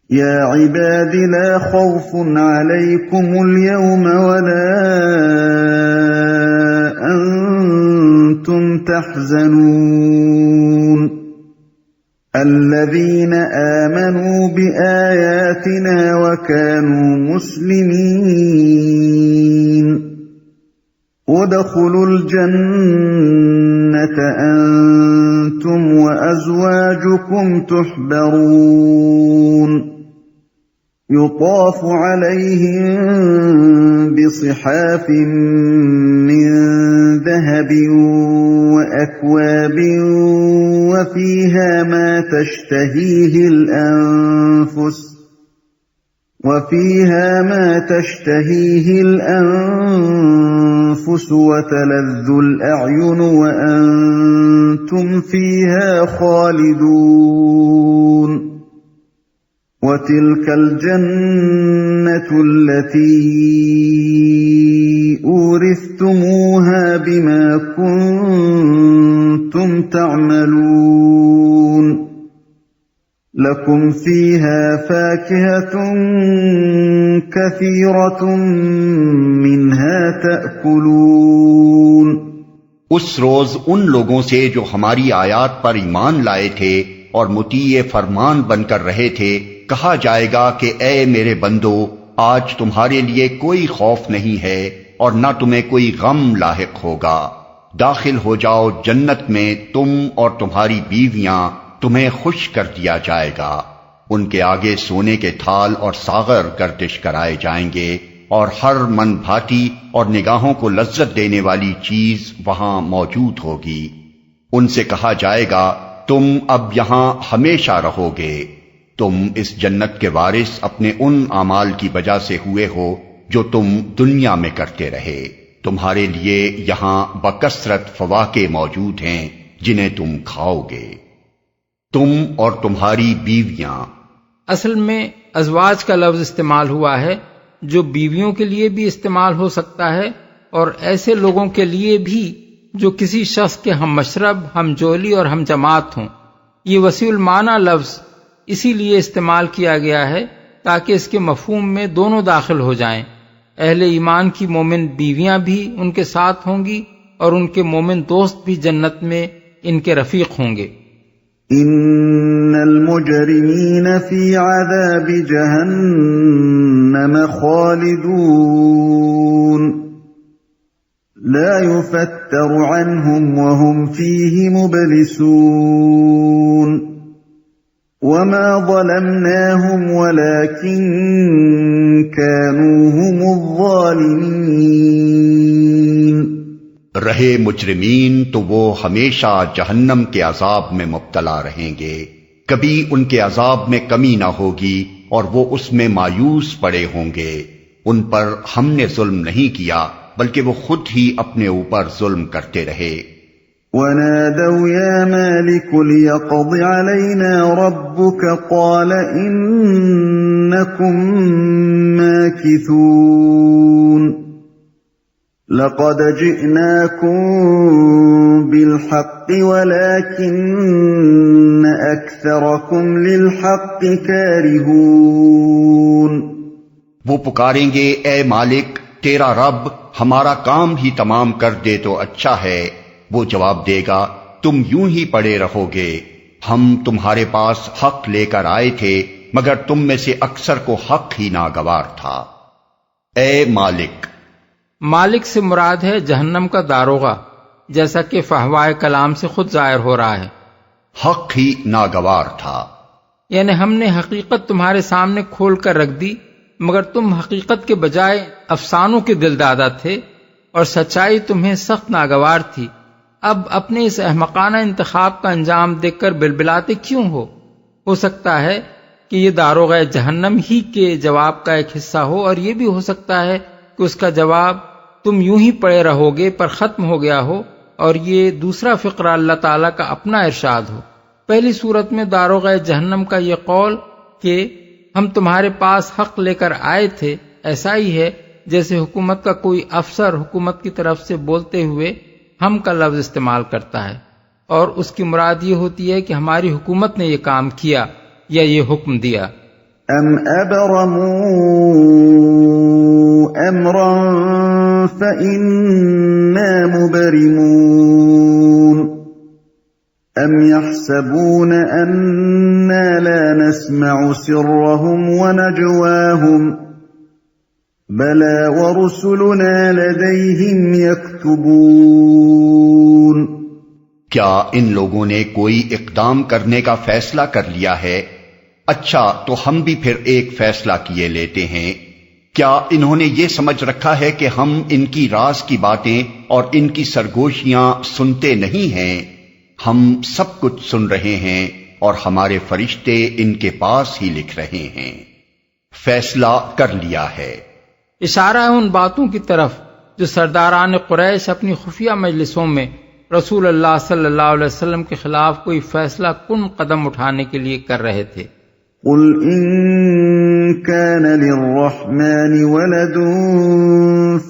يا عباد لا خوف عليكم اليوم ولا أنتم تحزنون الذين آمنوا بآياتنا وكانوا مسلمين ادخلوا الجنة أنتم وأزواجكم تحبرون يطاف عليهم بصحاف من ذهب وأكواب وفيها ما تشتهيه الأنفس وتلذ الأعين وأنتم فيها خالدون وتلك الجنة التي أورثتموها بما كنتم تعملون لكم فيها فاكهة كثيرة منها تأكلون۔ اس روز ان لوگوں سے جو ہماری آیات پر ایمان لائے تھے اور مطیع فرمان بن کر رہے تھے کہا جائے گا کہ اے میرے بندو، آج تمہارے لیے کوئی خوف نہیں ہے اور نہ تمہیں کوئی غم لاحق ہوگا۔ داخل ہو جاؤ جنت میں، تم اور تمہاری بیویاں، تمہیں خوش کر دیا جائے گا۔ ان کے آگے سونے کے تھال اور ساغر گردش کرائے جائیں گے اور ہر من بھاتی اور نگاہوں کو لذت دینے والی چیز وہاں موجود ہوگی۔ ان سے کہا جائے گا تم اب یہاں ہمیشہ رہو گے، تم اس جنت کے وارث اپنے ان اعمال کی وجہ سے ہوئے ہو جو تم دنیا میں کرتے رہے۔ تمہارے لیے یہاں بکثرت فواکہ موجود ہیں جنہیں تم کھاؤ گے۔ تم اور تمہاری بیویاں، اصل میں ازواج کا لفظ استعمال ہوا ہے جو بیویوں کے لیے بھی استعمال ہو سکتا ہے اور ایسے لوگوں کے لیے بھی جو کسی شخص کے ہم مشرب، ہم جولی اور ہم جماعت ہوں۔ یہ وسیع المعنی لفظ اسی لیے استعمال کیا گیا ہے تاکہ اس کے مفہوم میں دونوں داخل ہو جائیں۔ اہل ایمان کی مومن بیویاں بھی ان کے ساتھ ہوں گی اور ان کے مومن دوست بھی جنت میں ان کے رفیق ہوں گے۔ ان المجرمین فی عذاب جہنم خالدون لا يفتر عنهم وهم فيه مبلسون وما ظلمناهم ولكن كانوا هم الظالمين۔ رہے مجرمین تو وہ ہمیشہ جہنم کے عذاب میں مبتلا رہیں گے، کبھی ان کے عذاب میں کمی نہ ہوگی اور وہ اس میں مایوس پڑے ہوں گے۔ ان پر ہم نے ظلم نہیں کیا بلکہ وہ خود ہی اپنے اوپر ظلم کرتے رہے۔ وَنَادَوْا يَا مَالِكُ لِيَقْضِ عَلَيْنَا رَبُّكَ قَالَ إِنَّكُمْ مَاكِثُونَ لَقَدْ جِئْنَاكُمْ بِالْحَقِّ وَلَكِنَّ أَكْثَرَكُمْ لِلْحَقِّ كَارِهُونَ۔ وہ پکاریں گے اے مالک، تیرا رب ہمارا کام ہی تمام کر دے تو اچھا ہے۔ وہ جواب دے گا تم یوں ہی پڑے رہو گے، ہم تمہارے پاس حق لے کر آئے تھے مگر تم میں سے اکثر کو حق ہی ناگوار تھا۔ اے مالک، مالک سے مراد ہے جہنم کا داروغہ، جیسا کہ فحوائے کلام سے خود ظاہر ہو رہا ہے۔ حق ہی ناگوار تھا، یعنی ہم نے حقیقت تمہارے سامنے کھول کر رکھ دی مگر تم حقیقت کے بجائے افسانوں کے دل دادا تھے اور سچائی تمہیں سخت ناگوار تھی۔ اب اپنے اس احمقانہ انتخاب کا انجام دیکھ کر بلبلاتے کیوں ہو سکتا ہے کہ یہ داروغہ جہنم ہی کے جواب کا ایک حصہ ہو، اور یہ بھی ہو سکتا ہے کہ اس کا جواب تم یوں ہی پڑے رہو گے پر ختم ہو گیا ہو، اور یہ دوسرا فقرہ اللہ تعالیٰ کا اپنا ارشاد ہو۔ پہلی صورت میں داروغہ جہنم کا یہ قول کہ ہم تمہارے پاس حق لے کر آئے تھے، ایسا ہی ہے جیسے حکومت کا کوئی افسر حکومت کی طرف سے بولتے ہوئے ہم کا لفظ استعمال کرتا ہے، اور اس کی مراد یہ ہوتی ہے کہ ہماری حکومت نے یہ کام کیا یا یہ حکم دیا۔ أَمْ أَبْرَمُوا أَمْرًا فَإِنَّا مُبْرِمُونَ أَمْ يَحْسَبُونَ أَنَّا لَا نَسْمَعُ سِرَّهُمْ وَنَجْوَاهُمْ بَلَى وَرُسُلُنَا لَدَيْهِمْ يَكْتُبُونَ کیا ان لوگوں نے کوئی اقدام کرنے کا فیصلہ کر لیا ہے؟ اچھا تو ہم بھی پھر ایک فیصلہ کیے لیتے ہیں۔ کیا انہوں نے یہ سمجھ رکھا ہے کہ ہم ان کی راز کی باتیں اور ان کی سرگوشیاں سنتے نہیں ہیں؟ ہم سب کچھ سن رہے ہیں اور ہمارے فرشتے ان کے پاس ہی لکھ رہے ہیں۔ فیصلہ کر لیا ہے۔ اشارہ ہے ان باتوں کی طرف جو سرداران قریش اپنی خفیہ مجلسوں میں رسول اللہ صلی اللہ علیہ وسلم کے خلاف کوئی فیصلہ کن قدم اٹھانے کے لیے کر رہے تھے۔ قل ان كان للرحمن ولد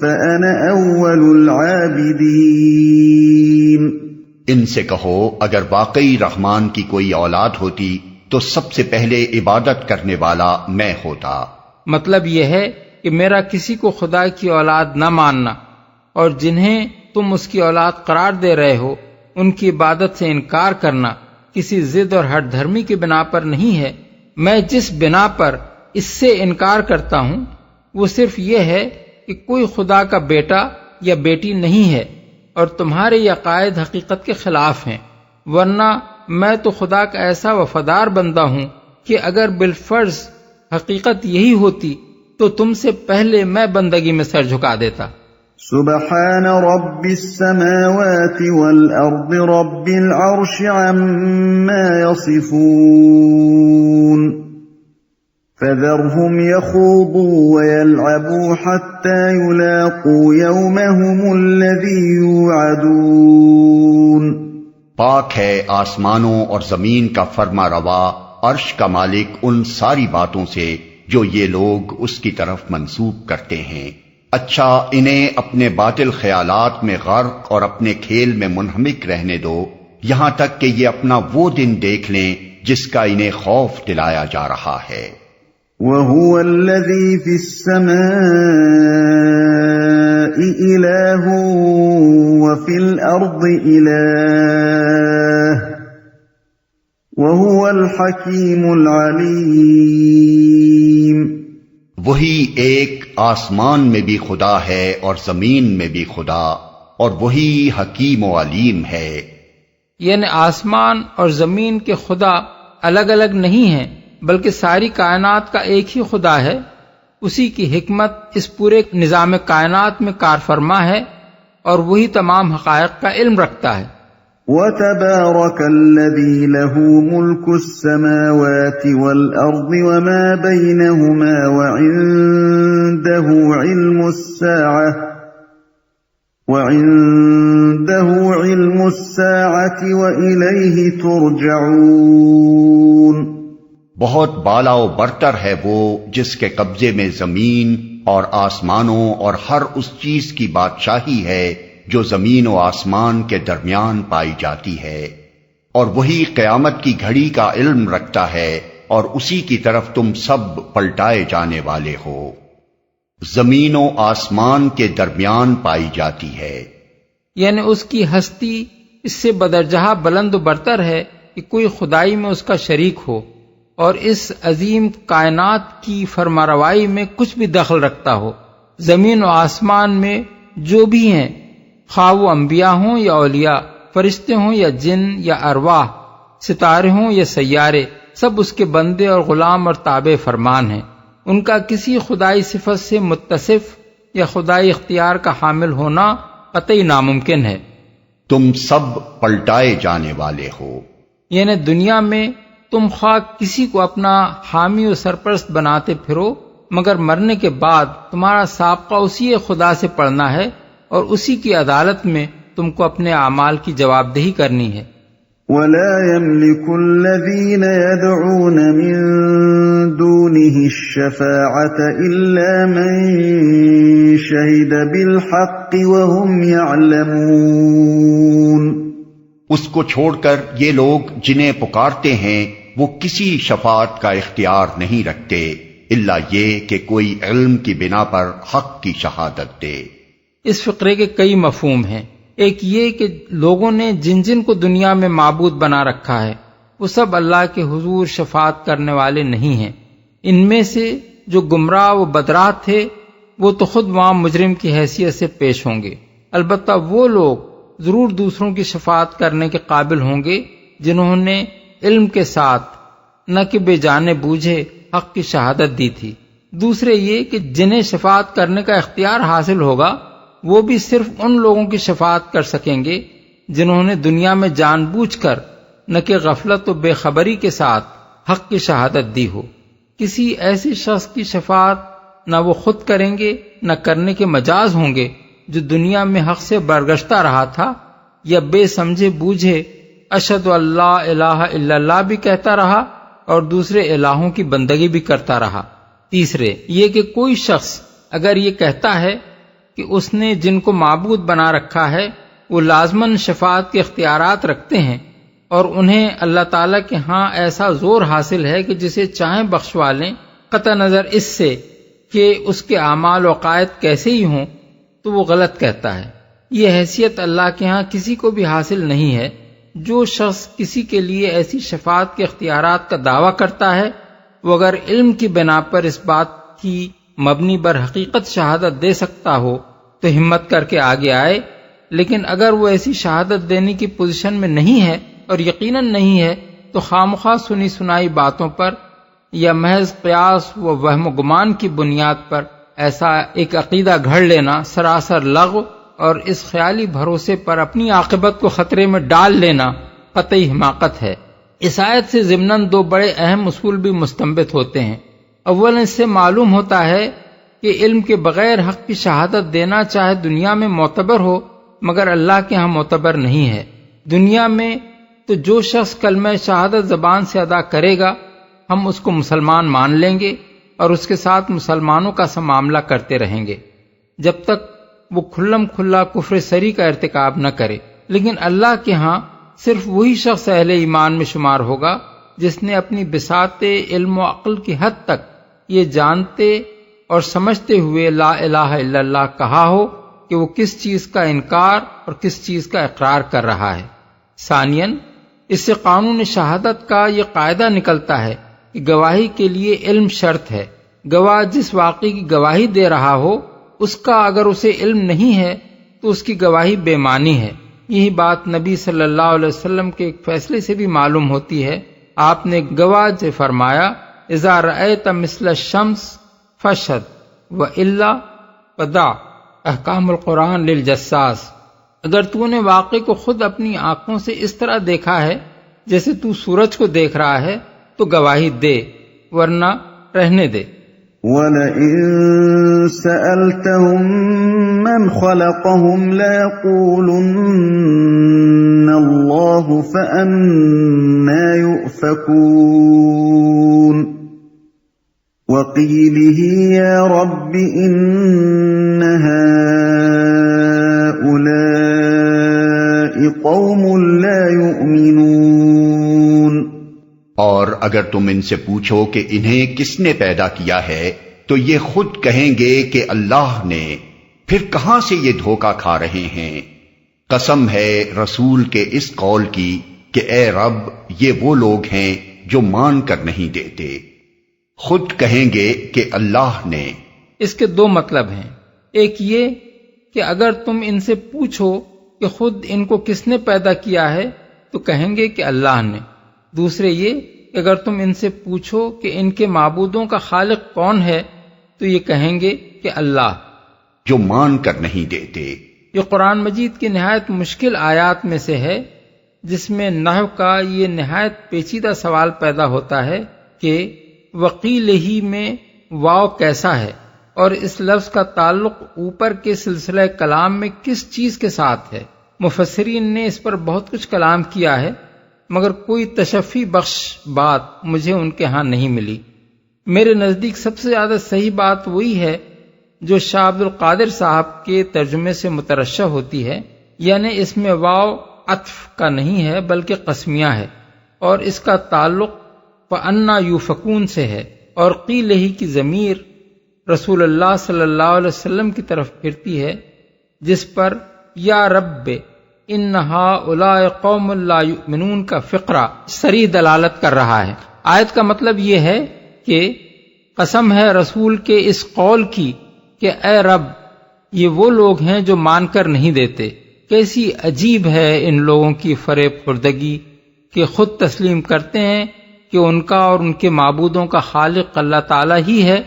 فانا اول العابدین، ان سے کہو اگر واقعی رحمان کی کوئی اولاد ہوتی تو سب سے پہلے عبادت کرنے والا میں ہوتا۔ مطلب یہ ہے کہ میرا کسی کو خدا کی اولاد نہ ماننا اور جنہیں تم اس کی اولاد قرار دے رہے ہو ان کی عبادت سے انکار کرنا کسی ضد اور ہٹ دھرمی کی بنا پر نہیں ہے۔ میں جس بنا پر اس سے انکار کرتا ہوں وہ صرف یہ ہے کہ کوئی خدا کا بیٹا یا بیٹی نہیں ہے اور تمہارے یہ عقائد حقیقت کے خلاف ہیں، ورنہ میں تو خدا کا ایسا وفادار بندہ ہوں کہ اگر بالفرض حقیقت یہی ہوتی تو تم سے پہلے میں بندگی میں سر جھکا دیتا۔ سبحان رب السماوات والأرض رب العرش عما يصفون فذرهم يخوضوا ويلعبوا حتى يلاقوا يومهم الذي يوعدون۔ پاک ہے آسمانوں اور زمین کا فرما روا، عرش کا مالک ان ساری باتوں سے جو یہ لوگ اس کی طرف منسوب کرتے ہیں۔ اچھا انہیں اپنے باطل خیالات میں غرق اور اپنے کھیل میں منہمک رہنے دو یہاں تک کہ یہ اپنا وہ دن دیکھ لیں جس کا انہیں خوف دلایا جا رہا ہے۔ وَهُوَ الَّذِي فِي السَّمَاءِ إِلَٰهٌ وَفِي الْأَرْضِ إِلَٰهٌ وَهُوَ الْحَكِيمُ الْعَلِيمُ۔ وہی ایک آسمان میں بھی خدا ہے اور زمین میں بھی خدا، اور وہی حکیم و علیم ہے۔ یعنی آسمان اور زمین کے خدا الگ الگ نہیں ہیں بلکہ ساری کائنات کا ایک ہی خدا ہے۔ اسی کی حکمت اس پورے نظام کائنات میں کارفرما ہے اور وہی تمام حقائق کا علم رکھتا ہے۔ وَتَبَارَكَ الَّذِي لَهُ مُلْكُ السَّمَاوَاتِ وَالْأَرْضِ وَمَا بَيْنَهُمَا وَعِندَهُ عِلْمُ السَّاعَةِ وَإِلَيْهِ تُرْجَعُونَ۔ بہت بالا و برتر ہے وہ جس کے قبضے میں زمین اور آسمانوں اور ہر اس چیز کی بادشاہی ہے جو زمین و آسمان کے درمیان پائی جاتی ہے، اور وہی قیامت کی گھڑی کا علم رکھتا ہے اور اسی کی طرف تم سب پلٹائے جانے والے ہو۔ زمین و آسمان کے درمیان پائی جاتی ہے، یعنی اس کی ہستی اس سے بدرجہ بلند و برتر ہے کہ کوئی خدائی میں اس کا شریک ہو اور اس عظیم کائنات کی فرمانروائی میں کچھ بھی دخل رکھتا ہو۔ زمین و آسمان میں جو بھی ہیں، خواہ وہ انبیاء ہوں یا اولیاء، فرشتے ہوں یا جن یا ارواح، ستارے ہوں یا سیارے، سب اس کے بندے اور غلام اور تابع فرمان ہیں۔ ان کا کسی خدائی صفت سے متصف یا خدائی اختیار کا حامل ہونا قطعی ناممکن ہے۔ تم سب پلٹائے جانے والے ہو، یعنی دنیا میں تم خواہ کسی کو اپنا حامی و سرپرست بناتے پھرو، مگر مرنے کے بعد تمہارا سابقہ اسی خدا سے پڑنا ہے اور اسی کی عدالت میں تم کو اپنے اعمال کی جواب دہی کرنی ہے۔ وَلَا يَمْلِكُ الَّذِينَ يَدْعُونَ مِن دُونِهِ الشَّفَاعَةَ إِلَّا مَن شَهِدَ بِالْحَقِّ وَهُمْ يَعْلَمُونَ۔ اس کو چھوڑ کر یہ لوگ جنہیں پکارتے ہیں وہ کسی شفاعت کا اختیار نہیں رکھتے الا یہ کہ کوئی علم کی بنا پر حق کی شہادت دے۔ اس فقرے کے کئی مفہوم ہیں۔ ایک یہ کہ لوگوں نے جن جن کو دنیا میں معبود بنا رکھا ہے وہ سب اللہ کے حضور شفاعت کرنے والے نہیں ہیں۔ ان میں سے جو گمراہ و بدراہ تھے وہ تو خود وہاں مجرم کی حیثیت سے پیش ہوں گے، البتہ وہ لوگ ضرور دوسروں کی شفاعت کرنے کے قابل ہوں گے جنہوں نے علم کے ساتھ نہ کہ بے جانے بوجھے حق کی شہادت دی تھی۔ دوسرے یہ کہ جنہیں شفاعت کرنے کا اختیار حاصل ہوگا وہ بھی صرف ان لوگوں کی شفاعت کر سکیں گے جنہوں نے دنیا میں جان بوجھ کر نہ کہ غفلت و بے خبری کے ساتھ حق کی شہادت دی ہو۔ کسی ایسے شخص کی شفاعت نہ وہ خود کریں گے نہ کرنے کے مجاز ہوں گے جو دنیا میں حق سے برگشتہ رہا تھا یا بے سمجھے بوجھے اشہد اللہ الہ الا اللہ بھی کہتا رہا اور دوسرے الہوں کی بندگی بھی کرتا رہا۔ تیسرے یہ کہ کوئی شخص اگر یہ کہتا ہے کہ اس نے جن کو معبود بنا رکھا ہے وہ لازماً شفاعت کے اختیارات رکھتے ہیں اور انہیں اللہ تعالیٰ کے ہاں ایسا زور حاصل ہے کہ جسے چاہیں بخشوا لیں قطع نظر اس سے کہ اس کے اعمال و عقائد کیسے ہی ہوں، تو وہ غلط کہتا ہے۔ یہ حیثیت اللہ کے ہاں کسی کو بھی حاصل نہیں ہے۔ جو شخص کسی کے لیے ایسی شفاعت کے اختیارات کا دعویٰ کرتا ہے وہ اگر علم کی بنا پر اس بات کی مبنی بر حقیقت شہادت دے سکتا ہو تو ہمت کر کے آگے آئے، لیکن اگر وہ ایسی شہادت دینے کی پوزیشن میں نہیں ہے اور یقیناً نہیں ہے تو خواہ سنی سنائی باتوں پر یا محض قیاس و وہم و گمان کی بنیاد پر ایسا ایک عقیدہ گھڑ لینا سراسر لغو اور اس خیالی بھروسے پر اپنی عاقبت کو خطرے میں ڈال لینا قطعی حماقت ہے۔ اس آیت سے ضمناً دو بڑے اہم اصول بھی مستنبط ہوتے ہیں۔ اول اس سے معلوم ہوتا ہے کہ علم کے بغیر حق کی شہادت دینا چاہے دنیا میں معتبر ہو مگر اللہ کے ہاں معتبر نہیں ہے۔ دنیا میں تو جو شخص کلمہ شہادت زبان سے ادا کرے گا ہم اس کو مسلمان مان لیں گے اور اس کے ساتھ مسلمانوں کا سا معاملہ کرتے رہیں گے جب تک وہ کھلم کھلا کفر سری کا ارتکاب نہ کرے، لیکن اللہ کے ہاں صرف وہی شخص اہل ایمان میں شمار ہوگا جس نے اپنی بساط علم و عقل کی حد تک یہ جانتے اور سمجھتے ہوئے لا الہ الا اللہ کہا ہو کہ وہ کس چیز کا انکار اور کس چیز کا اقرار کر رہا ہے۔ ثانیاً اس سے قانون شہادت کا یہ قاعدہ نکلتا ہے کہ گواہی کے لیے علم شرط ہے۔ گواہ جس واقعے کی گواہی دے رہا ہو اس کا اگر اسے علم نہیں ہے تو اس کی گواہی بے معنی ہے۔ یہی بات نبی صلی اللہ علیہ وسلم کے ایک فیصلے سے بھی معلوم ہوتی ہے۔ آپ نے گواہ سے فرمایا اذا رأیت مثل الشمس فاشهد والا فدع، احکام القرآن للجساس۔ اگر تو نے واقعے کو خود اپنی آنکھوں سے اس طرح دیکھا ہے جیسے تو سورج کو دیکھ رہا ہے تو گواہی دے ورنہ رہنے دے۔ وَلَئِن سَأَلْتَهُم مَّنْ خَلَقَهُمْ لَيَقُولُنَّ اللَّهُ فَأَنَّىٰ يُؤْفَكُونَ وَقِيلِهِ يَا رَبِّ إِنَّ هَٰؤُلَاءِ قَوْمٌ لَّا يُؤْمِنُونَ۔ اور اگر تم ان سے پوچھو کہ انہیں کس نے پیدا کیا ہے تو یہ خود کہیں گے کہ اللہ نے، پھر کہاں سے یہ دھوکہ کھا رہے ہیں۔ قسم ہے رسول کے اس قول کی کہ اے رب یہ وہ لوگ ہیں جو مان کر نہیں دیتے۔ خود کہیں گے کہ اللہ نے۔ اس کے دو مطلب ہیں۔ ایک یہ کہ اگر تم ان سے پوچھو کہ خود ان کو کس نے پیدا کیا ہے تو کہیں گے کہ اللہ نے۔ دوسرے یہ کہ اگر تم ان سے پوچھو کہ ان کے معبودوں کا خالق کون ہے تو یہ کہیں گے کہ اللہ، جو مان کر نہیں دیتے۔ یہ قرآن مجید کی نہایت مشکل آیات میں سے ہے جس میں نحو کا یہ نہایت پیچیدہ سوال پیدا ہوتا ہے کہ وقیل ہی میں واو کیسا ہے اور اس لفظ کا تعلق اوپر کے سلسلہ کلام میں کس چیز کے ساتھ ہے۔ مفسرین نے اس پر بہت کچھ کلام کیا ہے مگر کوئی تشفی بخش بات مجھے ان کے ہاں نہیں ملی۔ میرے نزدیک سب سے زیادہ صحیح بات وہی ہے جو شاہ عبد القادر صاحب کے ترجمے سے مترشح ہوتی ہے، یعنی اس میں واو عطف کا نہیں ہے بلکہ قسمیہ ہے اور اس کا تعلق فَأَنَّا يُؤْفَكُونَ سے ہے، اور قیل ہی کی ضمیر رسول اللہ صلی اللہ علیہ وسلم کی طرف پھرتی ہے، جس پر یا رب ان ہؤلاء قوم لا یؤمنون کا فقرہ صریح دلالت کر رہا ہے۔ آیت کا مطلب یہ ہے کہ قسم ہے رسول کے اس قول کی کہ اے رب، یہ وہ لوگ ہیں جو مان کر نہیں دیتے۔ کیسی عجیب ہے ان لوگوں کی فریب خوردگی کہ خود تسلیم کرتے ہیں کہ ان کا اور ان کے معبودوں کا خالق اللہ تعالی ہی ہے،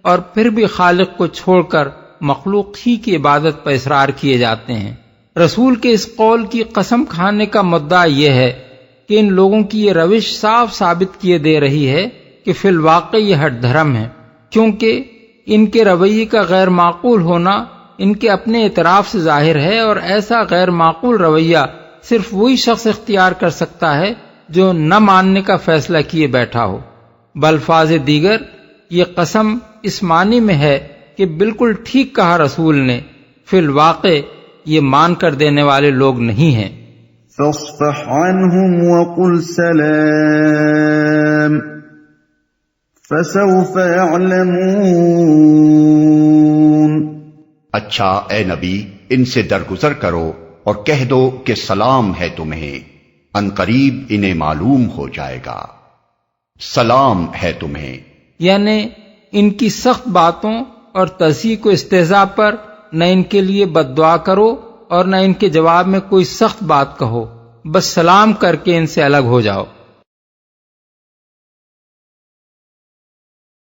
اور پھر بھی خالق کو چھوڑ کر مخلوق ہی کی عبادت پر اصرار کیے جاتے ہیں۔ رسول کے اس قول کی قسم کھانے کا مدعا یہ ہے کہ ان لوگوں کی یہ روش صاف ثابت کیے دے رہی ہے کہ فی الواقع یہ ہٹ دھرم ہے، کیونکہ ان کے رویے کا غیر معقول ہونا ان کے اپنے اعتراف سے ظاہر ہے، اور ایسا غیر معقول رویہ صرف وہی شخص اختیار کر سکتا ہے جو نہ ماننے کا فیصلہ کیے بیٹھا ہو۔ بالفاظ دیگر یہ قسم اس معنی میں ہے کہ بالکل ٹھیک کہا رسول نے، فی الواقع یہ مان کر دینے والے لوگ نہیں ہیں۔ فاصفح عنهم وقل سلام فسوف يعلمون۔ اچھا اے نبی، ان سے درگزر کرو اور کہہ دو کہ سلام ہے تمہیں، ان قریب انہیں معلوم ہو جائے گا۔ سلام ہے تمہیں یعنی ان کی سخت باتوں اور تضحیک و استہزاء پر نہ ان کے لیے بد دعا کرو اور نہ ان کے جواب میں کوئی سخت بات کہو، بس سلام کر کے ان سے الگ ہو جاؤ۔